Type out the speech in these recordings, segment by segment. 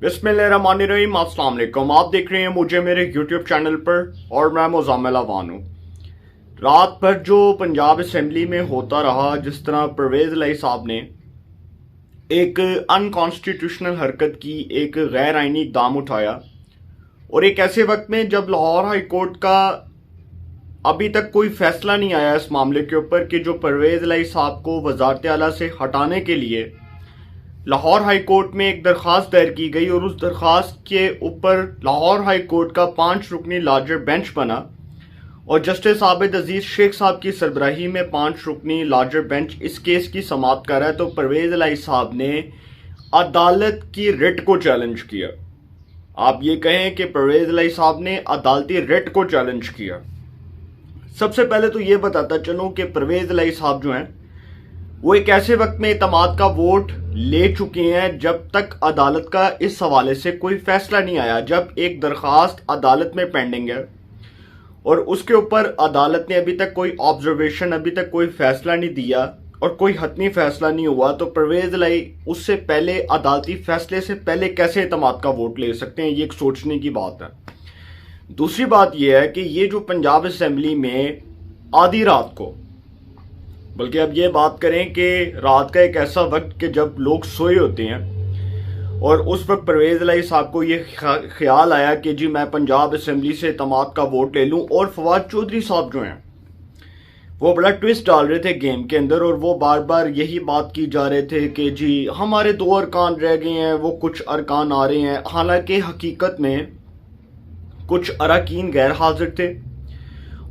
बिस्मिल्लाहिर्रहमानिर्रहीम, अस्सलाम वालेकुम। आप देख रहे हैं मुझे मेरे यूट्यूब चैनल पर और मैं मुज़म्मिल अवान हूँ। रात भर जो पंजाब असेंबली में होता रहा, जिस तरह परवेज़ इलाही साहब ने एक अनकॉन्स्टिट्यूशनल हरकत की, एक गैर आइनी इकदाम उठाया, और एक ऐसे वक्त में जब लाहौर हाई कोर्ट का अभी तक कोई फैसला नहीं आया इस मामले के ऊपर कि जो परवेज़ इलाही साहब को वज़ारत आला से हटाने के लिए लाहौर हाई कोर्ट में एक दरख्वास्त दायर की गई और उस दरख्वास्त के ऊपर लाहौर हाई कोर्ट का 5 रुकनी लार्जर बेंच बना और जस्टिस आबिद अजीज शेख साहब की सरबराही में 5 रुकनी लार्जर बेंच इस केस की समाअत कर रहा है। तो परवेज़ इलाही साहब ने अदालत की रिट को चैलेंज किया। आप ये कहें कि परवेज़ इलाही साहब ने अदालती रिट को चैलेंज किया। सबसे पहले तो ये बताता चलूं कि परवेज़ इलाही साहब जो हैं वो एक ऐसे वक्त में इत्मीनाद का वोट ले चुके हैं जब तक अदालत का इस हवाले से कोई फैसला नहीं आया। जब एक दरखास्त अदालत में पेंडिंग है और उसके ऊपर अदालत ने अभी तक कोई ऑब्जर्वेशन, अभी तक कोई फैसला नहीं दिया और कोई हतमी फैसला नहीं हुआ, तो परवेज़ इलाही उससे पहले अदालती फैसले से पहले कैसे इत्मीनाद का वोट ले सकते हैं, ये एक सोचने की बात है। दूसरी बात यह है कि ये जो पंजाब असेंबली में आधी रात को, बल्कि अब ये बात करें कि रात का एक ऐसा वक्त कि जब लोग सोए होते हैं, और उस वक्त परवेज़ इलाही साहब को ये ख्याल आया कि जी मैं पंजाब असेंबली से इत्मीनाद का वोट ले लूं। और फवाद चौधरी साहब जो हैं वो बड़ा ट्विस्ट डाल रहे थे गेम के अंदर और वो बार बार यही बात की जा रहे थे कि जी हमारे 2 अरकान रह गए हैं, वो कुछ अरकान आ रहे हैं। हालांकि हकीकत में कुछ अरकान गैर हाजिर थे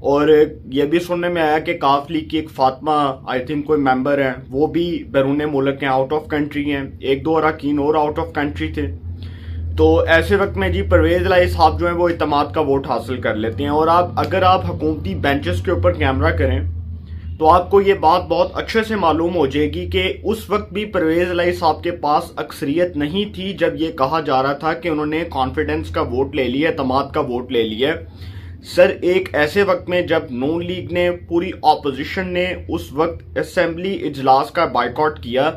और यह भी सुनने में आया कि काफ लीग की एक फातिमा, आई थिंक कोई मेंबर हैं, वो भी बैरून मुल्क हैं, आउट ऑफ कंट्री हैं। 1-2 अरकान और आउट ऑफ कंट्री थे। तो ऐसे वक्त में जी परवेज़ इलाही साहब जो हैं वो इत्मीनाद का वोट हासिल कर लेते हैं। और अगर आप हुकूमती बेंचेस के ऊपर कैमरा करें तो आपको ये बात बहुत अच्छे से मालूम हो जाएगी कि उस वक्त भी परवेज़ इलाही साहब के पास अक्सरियत नहीं थी जब ये कहा जा रहा था कि उन्होंने कॉन्फिडेंस का वोट ले लिया, इत्मीनाद का वोट ले लिया। सर, एक ऐसे वक्त में जब नून लीग ने, पूरी ऑपोजिशन ने उस वक्त असेंबली इजलास का बायकॉट किया,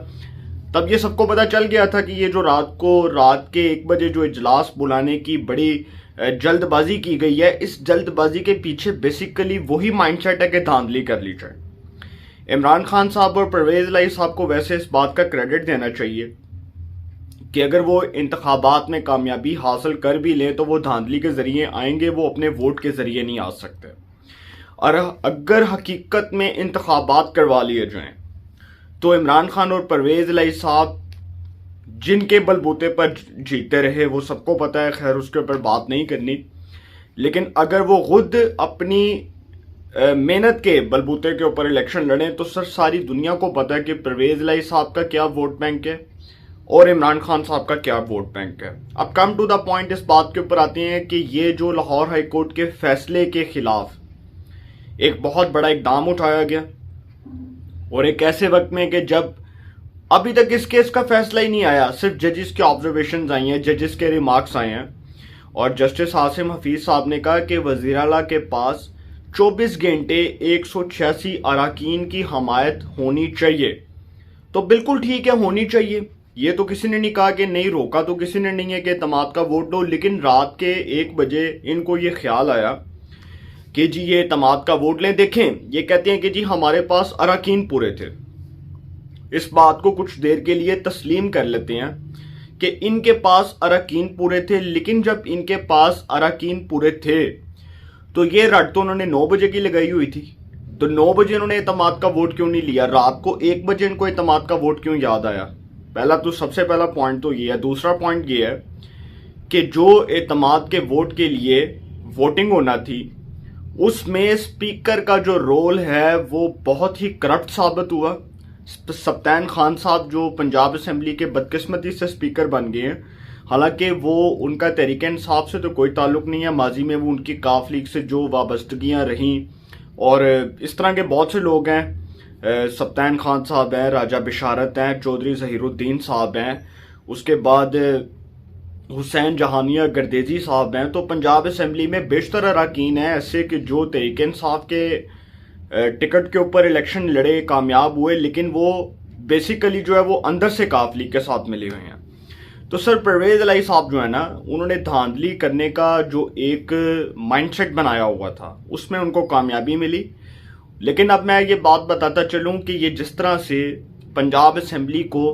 तब ये सबको पता चल गया था कि ये जो रात के 1 बजे जो इजलास बुलाने की बड़ी जल्दबाजी की गई है, इस जल्दबाजी के पीछे बेसिकली वही माइंडसेट है कि धांधली कर ली जाए। इमरान खान साहब और परवेज़ इलाही साहब को वैसे इस बात का क्रेडिट देना चाहिए कि अगर वो इंतखाबात में कामयाबी हासिल कर भी लें तो वो धांधली के जरिए आएंगे, वो अपने वोट के जरिए नहीं आ सकते। और अगर हकीकत में इंतखाबात करवा लिए जाएं तो इमरान खान और परवेज़ इलाही साहब जिनके बलबूते पर जीते रहे वो सबको पता है, खैर उसके ऊपर बात नहीं करनी। लेकिन अगर वो खुद अपनी मेहनत के बलबूते के ऊपर इलेक्शन लड़ें तो सर सारी दुनिया को पता है कि परवेज़ इलाही साहब का क्या वोट बैंक है और इमरान खान साहब का क्या वोट बैंक है। अब कम टू द पॉइंट इस बात के ऊपर आते हैं कि ये जो लाहौर हाई कोर्ट के फैसले के खिलाफ एक बहुत बड़ा इकदाम उठाया गया और एक ऐसे वक्त में कि जब अभी तक इस केस का फैसला ही नहीं आया, सिर्फ जजिस के ऑब्जर्वेशन आई हैं, जजिस के रिमार्क्स आए हैं और जस्टिस आसिम हफीज साहब ने कहा कि वज़ीर आला के पास 24 घंटे 186 अरकान की हमायत होनी चाहिए। तो बिल्कुल ठीक है, होनी चाहिए। ये तो किसी ने नहीं कहा कि नहीं, रोका तो किसी ने नहीं है कि इत्मीनाद का वोट दो। लेकिन रात के 1 बजे इनको ये ख्याल आया कि जी ये इत्मीनाद का वोट लें। देखें, ये कहते हैं कि जी हमारे पास अरकान पूरे थे। इस बात को कुछ देर के लिए तस्लीम कर लेते हैं कि इनके पास अरकान पूरे थे, लेकिन जब इनके पास अरकान पूरे थे तो ये रट तो उन्होंने 9 बजे की लगाई हुई थी। तो 9 बजे उन्होंने इत्मीनाद का वोट क्यों नहीं लिया? रात को 1 बजे इनको इत्मीनाद का वोट क्यों याद आया? पहला तो सबसे पहला पॉइंट तो ये है। दूसरा पॉइंट ये है कि जो इत्मीनाद के वोट के लिए वोटिंग होना थी उसमें स्पीकर का जो रोल है वो बहुत ही करप्ट साबित हुआ। सप्तान खान साहब जो पंजाब असेंबली के बदकिस्मती से स्पीकर बन गए हैं, हालांकि वो उनका तहरीक इंसाफ से तो कोई ताल्लुक नहीं है, माजी में वो उनकी काफ लीग से जो वाबस्तगियाँ रहीं और इस तरह के बहुत से लोग हैं। सप्तान खान साहब हैं, राजा बिशारत हैं, चौधरी ज़हीरुद्दीन साहब हैं, उसके बाद हुसैन जहानिया गर्देजी साहब हैं। तो पंजाब असेंबली में बेशतर अरकान हैं ऐसे कि जो तहरीक इंसाफ के टिकट के ऊपर इलेक्शन लड़े, कामयाब हुए, लेकिन वो बेसिकली जो है वो अंदर से काफ लीग के साथ मिले हुए हैं। तो सर परवेज इलाही साहब जो है ना, उन्होंने धांधली करने का जो एक माइंडसेट बनाया हुआ था उसमें उनको कामयाबी मिली। लेकिन अब मैं ये बात बताता चलूं कि ये जिस तरह से पंजाब असेंबली को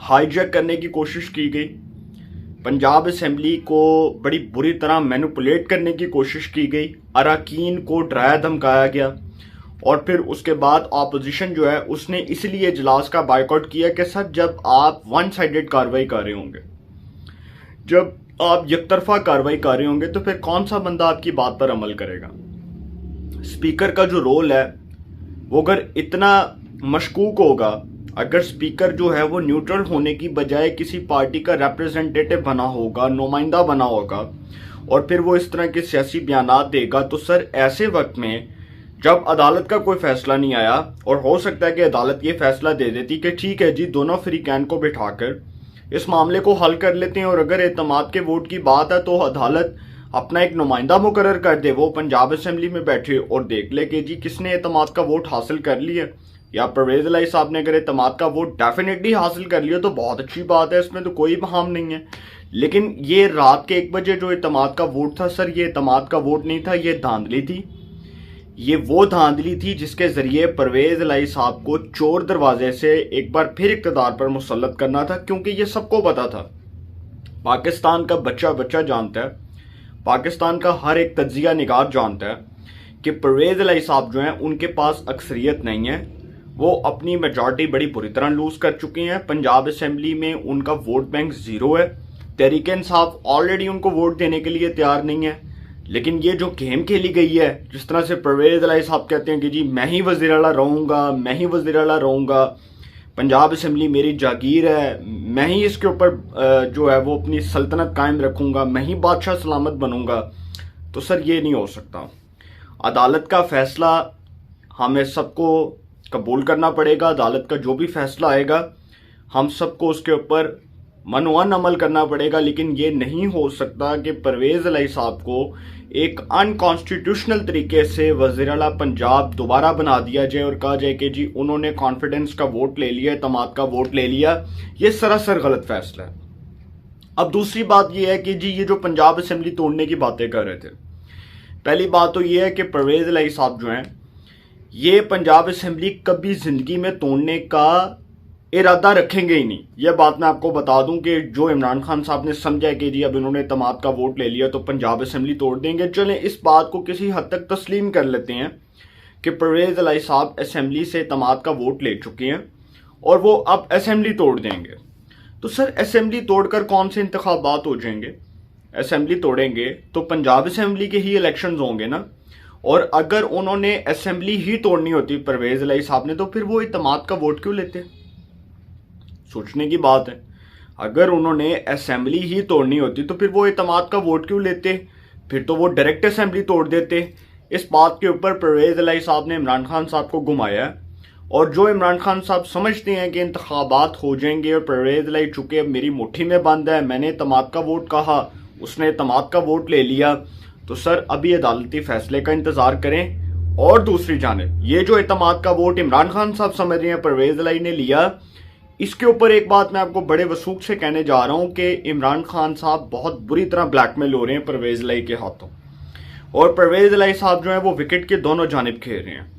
हाईजैक करने की कोशिश की गई, पंजाब असेंबली को बड़ी बुरी तरह मैनिपुलेट करने की कोशिश की गई, अरकान को डराया धमकाया गया, और फिर उसके बाद ऑपोजिशन जो है उसने इसलिए इजलास का बायकॉट किया कि सर जब आप वन साइडेड कार्रवाई कर रहे होंगे, जब आप एकतरफा कार्रवाई कर रहे होंगे, तो फिर कौन सा बंदा आपकी बात पर अमल करेगा। स्पीकर का जो रोल है वो अगर इतना मशकूक होगा, अगर स्पीकर जो है वो न्यूट्रल होने की बजाय किसी पार्टी का रिप्रेजेंटेटिव बना होगा, नुमाइंदा बना होगा, और फिर वो इस तरह के सियासी बयानात देगा, तो सर ऐसे वक्त में जब अदालत का कोई फैसला नहीं आया, और हो सकता है कि अदालत ये फैसला दे देती कि ठीक है जी, दोनों फ्रीकैन को बिठाकर इस मामले को हल कर लेते हैं, और अगर एतमाद के वोट की बात है तो अदालत अपना एक नुमाइंदा मुकर्रर कर दे, वो पंजाब असेंबली में बैठे और देख ले कि जी किसने एतमाद का वोट हासिल कर लिया, या परवेज इलाही साहब ने अगर एतमाद का वोट डेफिनेटली हासिल कर लिया तो बहुत अच्छी बात है, इसमें तो कोई बहाम नहीं है। लेकिन ये रात के 1 बजे जो एतमाद का वोट था सर, ये एतमाद का वोट नहीं था, ये धांधली थी। ये वो धांधली थी जिसके जरिए परवेज इलाही साहब को चोर दरवाजे से एक बार फिर इक़्तिदार पर मुसल्लत करना था, क्योंकि ये सबको पता था, पाकिस्तान का बच्चा बच्चा जानता है, पाकिस्तान का हर एक तज्जिया निगार जानता है कि परवेज इलाही साहब जो हैं उनके पास अक्सरियत नहीं है, वो अपनी मेजॉरिटी बड़ी बुरी तरह लूज कर चुके हैं। पंजाब असेंबली में उनका वोट बैंक 0 है, तहरीक इंसाफ ऑलरेडी उनको वोट देने के लिए तैयार नहीं है। लेकिन ये जो गेम खेली गई है, जिस तरह से परवेज इलाही साहब कहते हैं कि जी मैं ही वज़ीर आला रहूँगा, मैं ही वज़ीर आला रहूँगा, पंजाब असेंबली मेरी जागीर है, मैं ही इसके ऊपर जो है वो अपनी सल्तनत कायम रखूँगा, मैं ही बादशाह सलामत बनूँगा, तो सर ये नहीं हो सकता। अदालत का फैसला हमें सबको कबूल करना पड़ेगा, अदालत का जो भी फैसला आएगा हम सबको उसके ऊपर मनोवन अमल करना पड़ेगा। लेकिन ये नहीं हो सकता कि परवेज इलाही साहब को एक अनकॉन्स्टिट्यूशनल तरीके से वज़ीर आला पंजाब दोबारा बना दिया जाए और कहा जाए कि जी उन्होंने कॉन्फिडेंस का वोट ले लिया, एतमाद का वोट ले लिया। ये सरासर गलत फैसला है। अब दूसरी बात यह है कि जी ये जो पंजाब असेंबली तोड़ने की बातें कर रहे थे, पहली बात तो ये है कि परवेज इलाही साहब जो हैं ये पंजाब असेंबली कभी जिंदगी में तोड़ने का इरादा रखेंगे ही नहीं। यह बात मैं आपको बता दूं कि जो इमरान खान साहब ने समझा है कि जी अब इन्होंने तमाद का वोट ले लिया तो पंजाब असेंबली तोड़ देंगे, चलें इस बात को किसी हद तक तस्लीम कर लेते हैं कि परवेज इलाही साहब असेंबली से तमाद का वोट ले चुके हैं और वो अब असेंबली तोड़ देंगे। तो सर असेंबली तोड़कर कौन से इंतखाबात हो जाएंगे? असेंबली तोड़ेंगे तो पंजाब असेंबली के ही इलेक्शंस होंगे ना। और अगर उन्होंने असेंबली ही तोड़नी होती परवेज इलाही साहब ने, तो फिर वो इत्तेमाद का वोट क्यों लेते? सोचने की बात है। अगर उन्होंने असेंबली ही तोड़नी होती तो फिर वो इत्तेमाद का वोट क्यों लेते? फिर तो वो डायरेक्ट असेंबली तोड़ देते। इस बात के ऊपर परवेज इलाही साहब ने इमरान खान साहब को घुमाया है, और जो इमरान खान साहब समझते हैं कि इंतखाबात हो जाएंगे और परवेज इलाही चुके अब मेरी मुट्ठी में बंद है, मैंने इत्तेमाद का वोट कहा, उसने इत्तेमाद का वोट ले लिया, तो सर अभी अदालती फैसले का इंतजार करें। और दूसरी जानिब ये जो इत्तेमाद का वोट इमरान खान साहब समझ रहे हैं परवेज इलाही ने लिया, इसके ऊपर एक बात मैं आपको बड़े वसूख से कहने जा रहा हूं कि इमरान खान साहब बहुत बुरी तरह ब्लैकमेल हो रहे हैं परवेज इलाही के हाथों। और परवेज इलाही साहब जो है वो विकेट के दोनों जानिब खेल रहे हैं।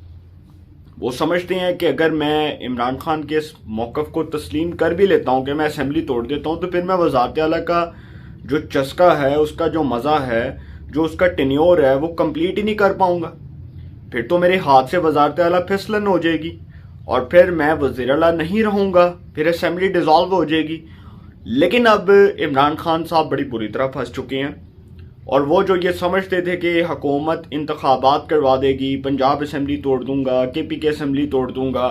वो समझते हैं कि अगर मैं इमरान खान के इस मौक़िफ़ को तस्लीम कर भी लेता हूं कि मैं असेंबली तोड़ देता हूं, तो फिर मैं वज़ारत आला का जो चस्का है, उसका जो मज़ा है, जो उसका टेन्योर है, वो कंप्लीट ही नहीं कर पाऊंगा। फिर तो मेरे हाथ से वज़ारत आला फिसलन हो जाएगी और फिर मैं वज़ीर आला नहीं रहूंगा, फिर असेंबली डिज़ोल्व हो जाएगी। लेकिन अब इमरान खान साहब बड़ी बुरी तरह फंस चुके हैं, और वो जो ये समझते थे कि हुकूमत इंतखाबात करवा देगी, पंजाब असेंबली तोड़ दूंगा, KP असेंबली तोड़ दूंगा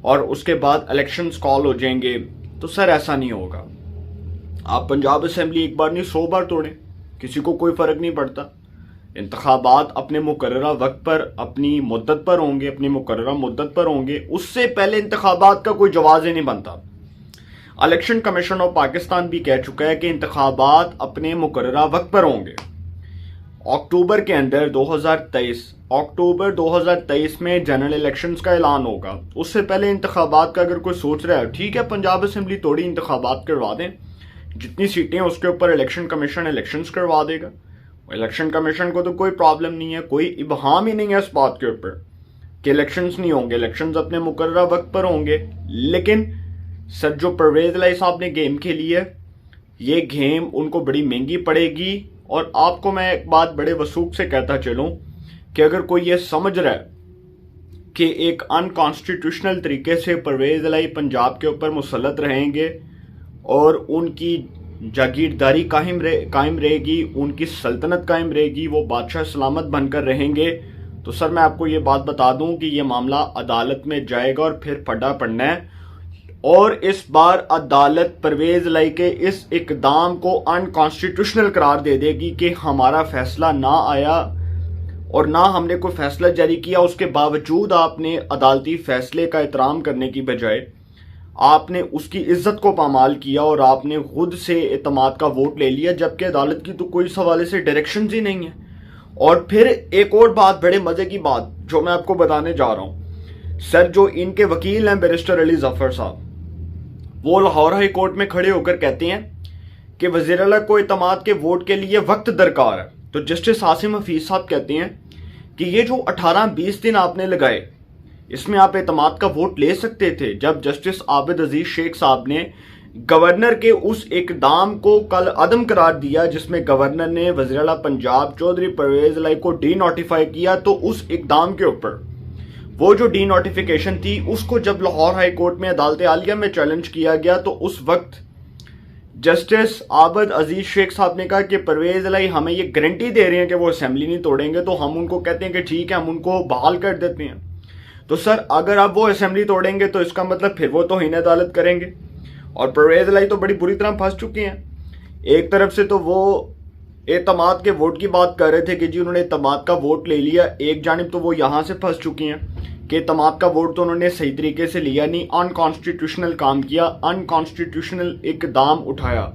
और उसके बाद इलेक्शंस कॉल हो जाएंगे, तो सर ऐसा नहीं होगा। आप पंजाब असेंबली एक बार नहीं 100 बार तोड़ें, किसी को कोई फ़र्क नहीं पड़ता। इंतखाबात अपने मुकर्ररा वक्त पर, अपनी मुद्दत पर होंगे, अपनी मुकर्ररा मुद्दत पर होंगे। उससे पहले इंतखाबात का कोई जवाज़ ही नहीं बनता। इलेक्शन कमीशन ऑफ पाकिस्तान भी कह चुका है कि इंतखाबात अपने मुकर्ररा वक्त पर होंगे। अक्टूबर के अंदर 2023 अक्टूबर 2023 में जनरल इलेक्शंस का ऐलान होगा। उससे पहले इंतखाबात का अगर कोई सोच रहा है, ठीक है पंजाब असेंबली तोड़ी, इंतखाबात करवा दें, जितनी सीटें उसके ऊपर इलेक्शन कमीशन इलेक्शंस करवा देगा। इलेक्शन कमीशन को तो कोई प्रॉब्लम नहीं है, कोई इबहाम ही नहीं है इस बात के ऊपर कि इलेक्शंस नहीं होंगे, इलेक्शंस अपने मुकर्रर वक्त पर होंगे। लेकिन सर जो परवेज लाई साहब ने गेम खेली है, ये गेम उनको बड़ी महंगी पड़ेगी। और आपको मैं एक बात बड़े वसूख से कहता चलूं कि अगर कोई ये समझ रहा है कि एक अनकॉन्स्टिट्यूशनल तरीके से परवेज लाई पंजाब के ऊपर मुसल्लत रहेंगे और उनकी जागीरदारी कायम रहेगी, उनकी सल्तनत कायम रहेगी, वो बादशाह सलामत बनकर रहेंगे, तो सर मैं आपको ये बात बता दूं कि ये मामला अदालत में जाएगा और फिर फटा पड़ना है। और इस बार अदालत परवेज लाई के इस इकदाम को अनकॉन्स्टिट्यूशनल करार दे देगी कि हमारा फैसला ना आया और ना हमने कोई फैसला जारी किया, उसके बावजूद आपने अदालती फैसले का एहतराम करने की बजाय आपने उसकी इज्जत को पामाल किया और आपने खुद से एतमाद का वोट ले लिया, जबकि अदालत की तो कोई इस हवाले से डायरेक्शंस ही नहीं है। और फिर एक और बात, बड़े मजे की बात जो मैं आपको बताने जा रहा हूं, सर जो इनके वकील हैं बैरिस्टर अली जफर साहब, वो लाहौर हाई कोर्ट में खड़े होकर कहते हैं कि वज़ीर आला को एतमाद के वोट के लिए वक्त दरकार है। तो जस्टिस आसिम हफीज साहब कहते हैं कि ये जो 18-20 दिन आपने लगाए, इसमें आप एतमाद का वोट ले सकते थे। जब जस्टिस आबिद अजीज शेख साहब ने गवर्नर के उस इकदाम को कल अदम करार दिया जिसमें गवर्नर ने वज़ीर आला पंजाब चौधरी परवेज लाई को डी नोटिफाई किया, तो उस इकदाम के ऊपर वो जो डी नोटिफिकेशन थी उसको जब लाहौर हाई कोर्ट में अदालत आलिया में चैलेंज किया गया, तो उस वक्त जस्टिस आबिद अजीज शेख साहब ने कहा कि परवेज लाई हमें ये गारंटी दे रहे हैं कि वो असेंबली नहीं तोड़ेंगे, तो हम उनको कहते हैं कि ठीक है, हम उनको बहाल कर देते हैं। तो सर अगर अब वो असेंबली तोड़ेंगे तो इसका मतलब फिर वो तौहीन अदालत करेंगे। और परवेज लाई तो बड़ी बुरी तरह फंस चुके हैं। एक तरफ से तो वो एतमाद के वोट की बात कर रहे थे कि जी उन्होंने एतमाद का वोट ले लिया, एक जानिब तो वो यहां से फंस चुके हैं कि एतमाद का वोट तो उन्होंने सही तरीके से लिया नहीं, अनकॉन्स्टिट्यूशनल काम किया, अनकॉन्स्टिट्यूशनल इकदाम उठाया।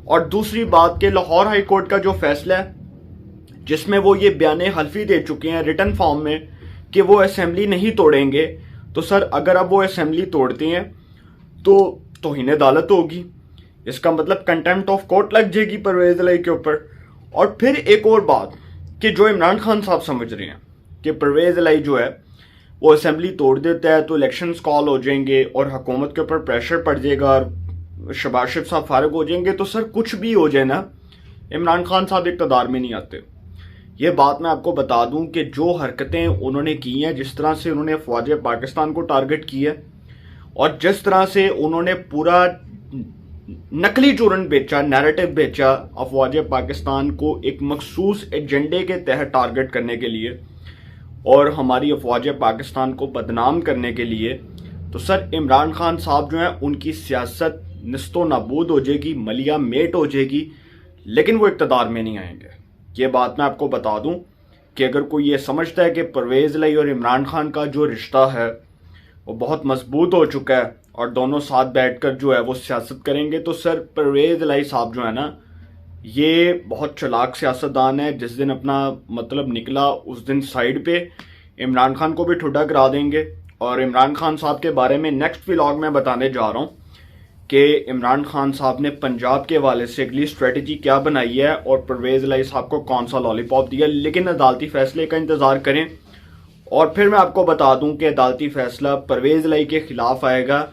और दूसरी बात कि लाहौर हाई कोर्ट का जो फैसला है जिसमें वो ये बयाने हल्फी दे चुके हैं रिटन फॉर्म में कि वो असेंबली नहीं तोड़ेंगे, तो सर अगर अब वो असेंबली तोड़ते हैं तो तौहीन अदालत होगी, इसका मतलब कंटेम्प्ट ऑफ कोर्ट लग जाएगी परवेज लाई के ऊपर। और फिर एक और बात कि जो इमरान खान साहब समझ रहे हैं कि परवेज लाई जो है वो असेंबली तोड़ देता है तो इलेक्शंस कॉल हो जाएंगे और हुकूमत के ऊपर प्रेशर पड़ जाएगा और शहबाज शरीफ साहब फारिग हो जाएंगे, तो सर कुछ भी हो जाए ना, इमरान खान साहब इक़्तिदार में नहीं आते। ये बात मैं आपको बता दूं कि जो हरकतें उन्होंने की हैं, जिस तरह से उन्होंने अफवाज पाकिस्तान को टारगेट किया और जिस तरह से उन्होंने पूरा नकली चूरन बेचा, नैरेटिव बेचा अफवाज पाकिस्तान को एक मखसूस एजेंडे के तहत टारगेट करने के लिए और हमारी अफवाज पाकिस्तान को बदनाम करने के लिए, तो सर इमरान खान साहब जो है उनकी सियासत निस्तो नाबूद हो जाएगी, मलिया मेट हो जाएगी, लेकिन वो इक़्तिदार में नहीं आएंगे। ये बात मैं आपको बता दूं कि अगर कोई ये समझता है कि परवेज लाई और इमरान खान का जो रिश्ता है वो बहुत मजबूत हो चुका है और दोनों साथ बैठकर जो है वो सियासत करेंगे, तो सर परवेज लाई साहब जो है ना, ये बहुत चालाक सियासतदान है। जिस दिन अपना मतलब निकला उस दिन साइड पे इमरान खान को भी ठुड्डा करा देंगे। और इमरान खान साहब के बारे में नेक्स्ट व्लॉग में बताने जा रहा हूँ कि इमरान खान साहब ने पंजाब के हवाले से अगली स्ट्रेटजी क्या बनाई है और परवेज लाई साहब को कौन सा लॉलीपॉप दिया। लेकिन अदालती फैसले का इंतजार करें और फिर मैं आपको बता दूं कि अदालती फैसला परवेज लाई के खिलाफ आएगा।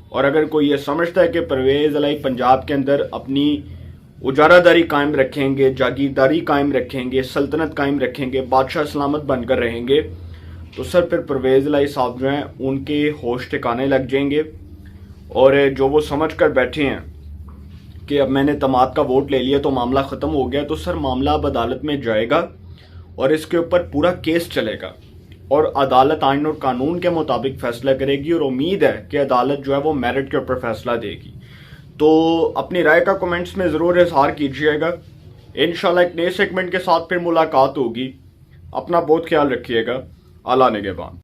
और अगर कोई ये समझता है कि परवेज लाई पंजाब के अंदर अपनी उजारादारी कायम रखेंगे, जागीरदारी कायम रखेंगे, सल्तनत कायम रखेंगे, बादशाह सलामत बनकर रहेंगे, तो सर फिर परवेज लाई साहब जो हैं उनके होश ठिकाने लग जाएंगे। और जो वो समझ कर बैठे हैं कि अब मैंने तमाद का वोट ले लिया तो मामला ख़त्म हो गया, तो सर मामला अब अदालत में जाएगा और इसके ऊपर पूरा केस चलेगा और अदालत आइन और कानून के मुताबिक फैसला करेगी। और उम्मीद है कि अदालत जो है वो मेरिट के ऊपर फैसला देगी। तो अपनी राय का कमेंट्स में ज़रूर इजहार कीजिएगा। इंशाल्लाह एक नए सेगमेंट के साथ फिर मुलाकात होगी। अपना बहुत ख्याल रखिएगा। अल्लाह निगहबान।